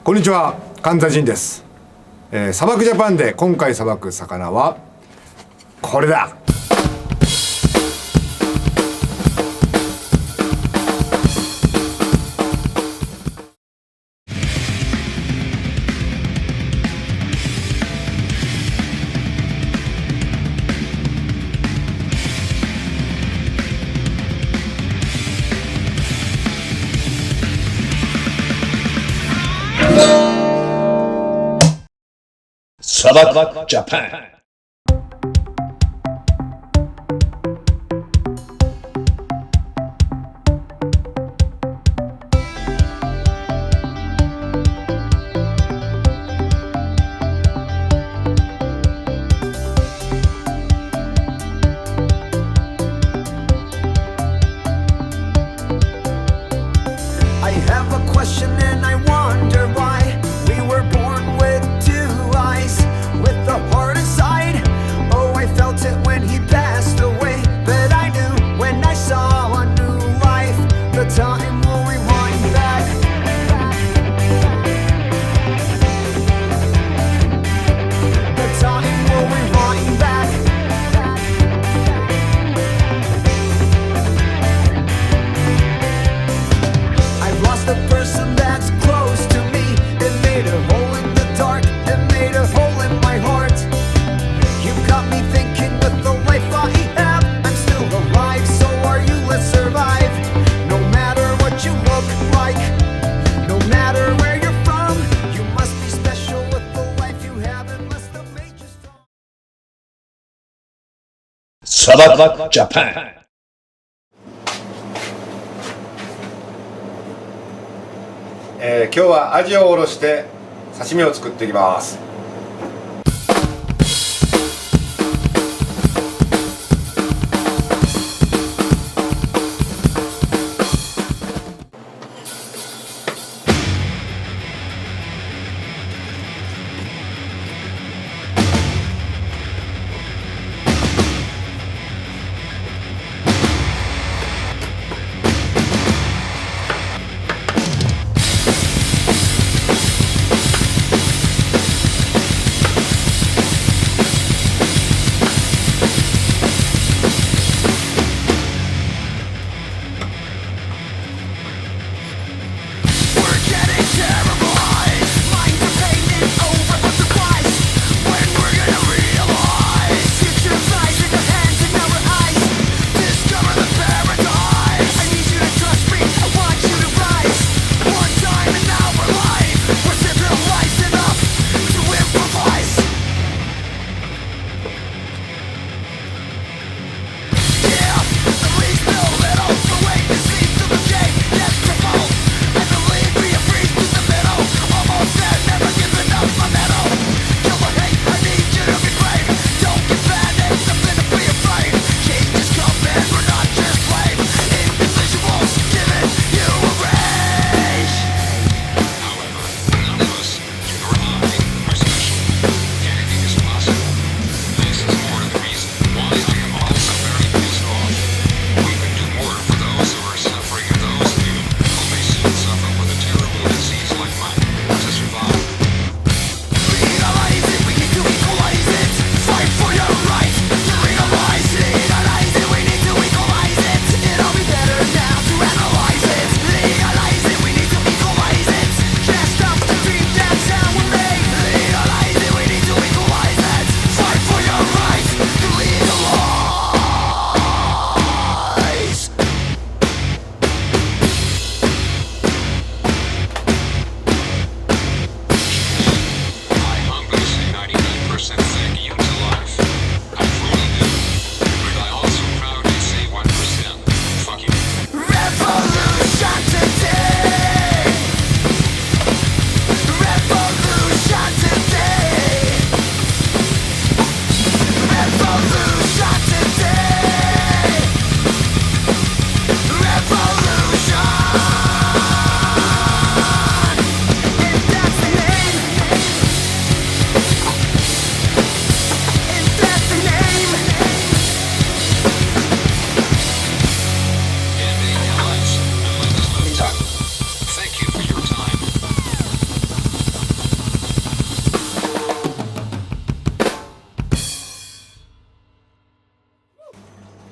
こんにちは、神田仁です。砂漠ジャパンで今回さばく魚はこれだ。砂漠ジャパン。I have a question and I wonder why we were born with two eyes, with the heart inside. Oh, I felt it when he passed away, but I knew when I saw a new life, the time will rewind back. The time will rewind back. I've lost a person that's close to me. It made a hole in the dark, it made a hole in my heart. You got me thinking with the life I have, I'm still alive, so are you, let's survive. No matter what you look like, no matter where you're from, you must be special with the life you have, it must have made you strong. 砂漠ジャパン。今日はアジをおろして刺身を作っていきます。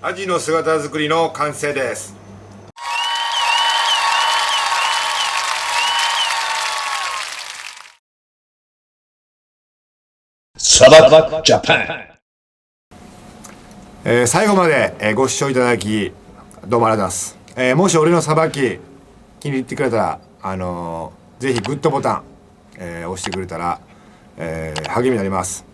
アジの姿作りの完成です。サバクジャパン。最後まで、ご視聴いただきどうもありがとうございます。もし俺のさばき気に入ってくれたらぜひグッドボタン、押してくれたら、励みになります。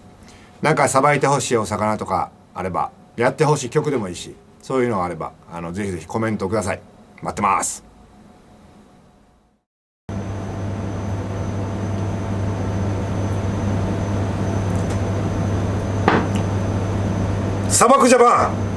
なんかさばいてほしいお魚とかあれば、やってほしい曲でもいいし、そういうのがあればぜひぜひコメントください。待ってます。砂漠ジャパン。